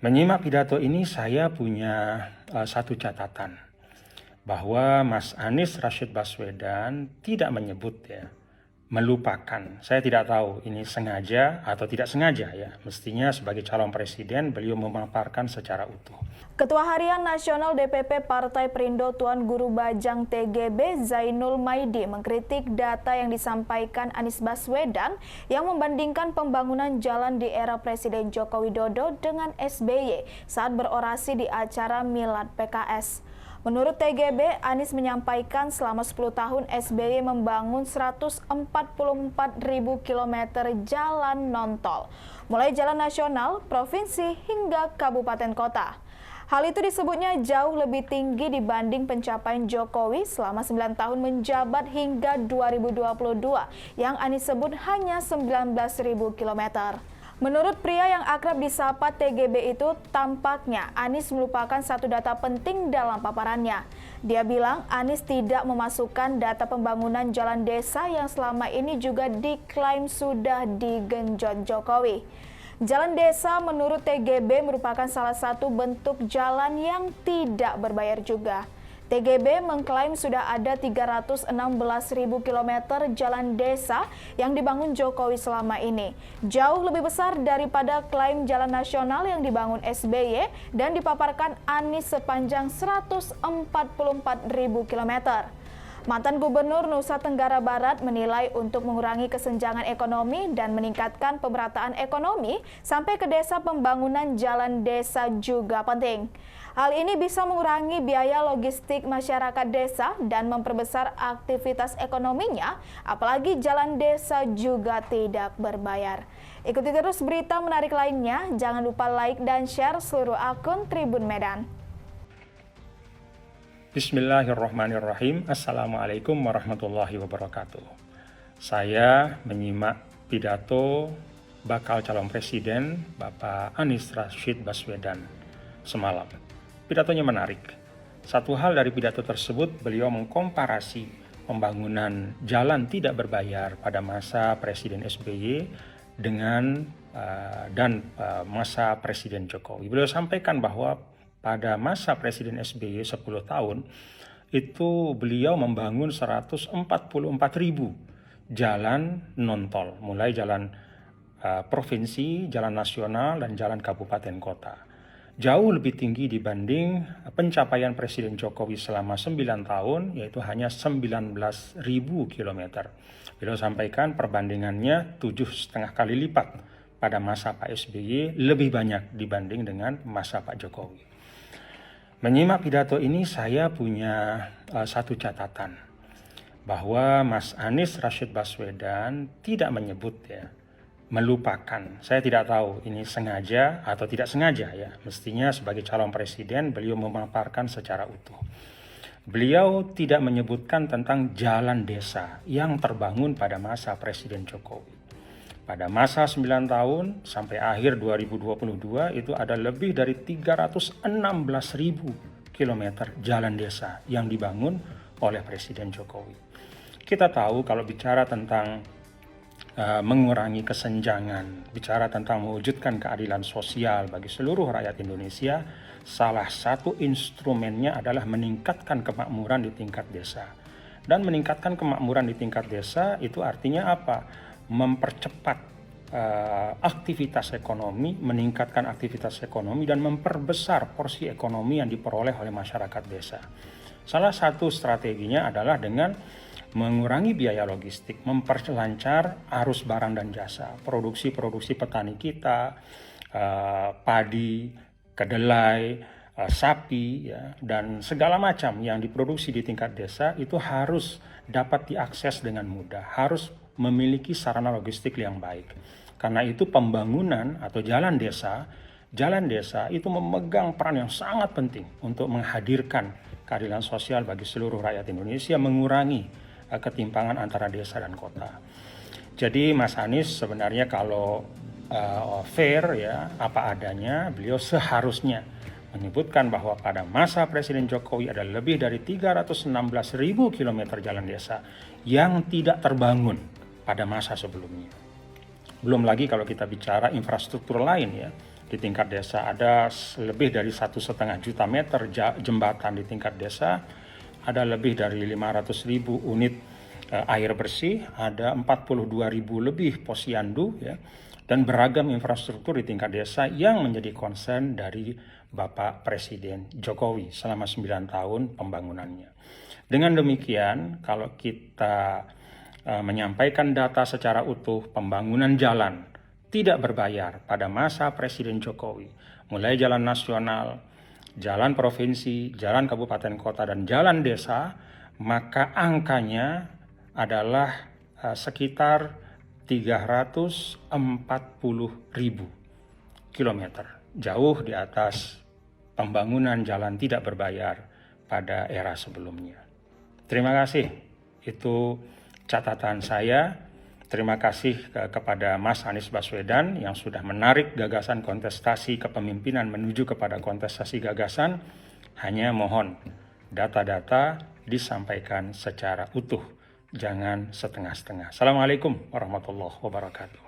Menyimak pidato ini saya punya satu catatan, bahwa Mas Anies Rashid Baswedan tidak menyebut melupakan. Saya tidak tahu ini sengaja atau tidak sengaja ya. Mestinya sebagai calon presiden beliau memaparkan secara utuh. Ketua Harian Nasional DPP Partai Perindo Tuan Guru Bajang TGB Zainul Maidi mengkritik data yang disampaikan Anies Baswedan yang membandingkan pembangunan jalan di era Presiden Joko Widodo dengan SBY saat berorasi di acara Milad PKS. Menurut TGB, Anies menyampaikan selama 10 tahun SBY membangun 144.000 km jalan non-tol, mulai jalan nasional, provinsi, hingga kabupaten kota. Hal itu disebutnya jauh lebih tinggi dibanding pencapaian Jokowi selama 9 tahun menjabat hingga 2022 yang Anies sebut hanya 19.000 km. Menurut pria yang akrab disapa TGB itu, tampaknya Anies melupakan satu data penting dalam paparannya. Dia bilang Anies tidak memasukkan data pembangunan jalan desa yang selama ini juga diklaim sudah digenjot Jokowi. Jalan desa menurut TGB merupakan salah satu bentuk jalan yang tidak berbayar juga. TGB mengklaim sudah ada 316.000 km jalan desa yang dibangun Jokowi selama ini. Jauh lebih besar daripada klaim jalan nasional yang dibangun SBY dan dipaparkan Anies sepanjang 144.000 km. Mantan Gubernur Nusa Tenggara Barat menilai untuk mengurangi kesenjangan ekonomi dan meningkatkan pemerataan ekonomi sampai ke desa, pembangunan jalan desa juga penting. Hal ini bisa mengurangi biaya logistik masyarakat desa dan memperbesar aktivitas ekonominya, apalagi jalan desa juga tidak berbayar. Ikuti terus berita menarik lainnya, jangan lupa like dan share seluruh akun Tribun Medan. Bismillahirrahmanirrahim. Assalamualaikum warahmatullahi wabarakatuh. Saya menyimak pidato bakal calon presiden Bapak Anies Rashid Baswedan semalam. Pidatonya menarik. Satu hal dari pidato tersebut, beliau mengkomparasi pembangunan jalan tidak berbayar pada masa Presiden SBY dengan masa Presiden Jokowi. Beliau sampaikan bahwa pada masa Presiden SBY 10 tahun, itu beliau membangun 144.000 jalan non-tol, mulai jalan provinsi, jalan nasional, dan jalan kabupaten kota. Jauh lebih tinggi dibanding pencapaian Presiden Jokowi selama 9 tahun, yaitu hanya 19.000 km. Beliau sampaikan perbandingannya 7,5 kali lipat pada masa Pak SBY, lebih banyak dibanding dengan masa Pak Jokowi. Menyimak pidato ini saya punya satu catatan, bahwa Mas Anies Rashid Baswedan tidak menyebut melupakan. Saya tidak tahu ini sengaja atau tidak sengaja ya. Mestinya sebagai calon presiden beliau memaparkan secara utuh. Beliau tidak menyebutkan tentang jalan desa yang terbangun pada masa Presiden Jokowi. Pada masa 9 tahun sampai akhir 2022 itu ada lebih dari 316.000 km jalan desa yang dibangun oleh Presiden Jokowi. Kita tahu kalau bicara tentang mengurangi kesenjangan, bicara tentang mewujudkan keadilan sosial bagi seluruh rakyat Indonesia, salah satu instrumennya adalah meningkatkan kemakmuran di tingkat desa. Dan meningkatkan kemakmuran di tingkat desa itu artinya apa? Mempercepat aktivitas ekonomi, meningkatkan aktivitas ekonomi, dan memperbesar porsi ekonomi yang diperoleh oleh masyarakat desa. Salah satu strateginya adalah dengan mengurangi biaya logistik, memperlancar arus barang dan jasa, produksi petani kita, padi, kedelai, sapi, dan segala macam yang diproduksi di tingkat desa itu harus dapat diakses dengan mudah, harus memiliki sarana logistik yang baik. Karena itu pembangunan atau jalan desa itu memegang peran yang sangat penting untuk menghadirkan keadilan sosial bagi seluruh rakyat Indonesia, mengurangi ketimpangan antara desa dan kota. Jadi Mas Anies sebenarnya kalau fair apa adanya, beliau seharusnya menyebutkan bahwa pada masa Presiden Jokowi ada lebih dari 316.000 km jalan desa yang tidak terbangun pada masa sebelumnya. Belum lagi kalau kita bicara infrastruktur lain di tingkat desa. Ada lebih dari 1,5 juta meter jembatan di tingkat desa, ada lebih dari 500.000 unit air bersih, ada 42.000 lebih posyandu, ya, dan beragam infrastruktur di tingkat desa yang menjadi concern dari Bapak Presiden Jokowi selama 9 tahun pembangunannya. Dengan demikian, kalau kita menyampaikan data secara utuh pembangunan jalan tidak berbayar pada masa Presiden Jokowi, mulai jalan nasional, jalan provinsi, jalan kabupaten kota, dan jalan desa, maka angkanya adalah sekitar 340.000 kilometer, jauh di atas pembangunan jalan tidak berbayar pada era sebelumnya. Terima kasih, itu catatan saya. Terima kasih kepada Mas Anies Baswedan yang sudah menarik gagasan kontestasi kepemimpinan menuju kepada kontestasi gagasan. Hanya mohon data-data disampaikan secara utuh, jangan setengah-setengah. Assalamualaikum warahmatullahi wabarakatuh.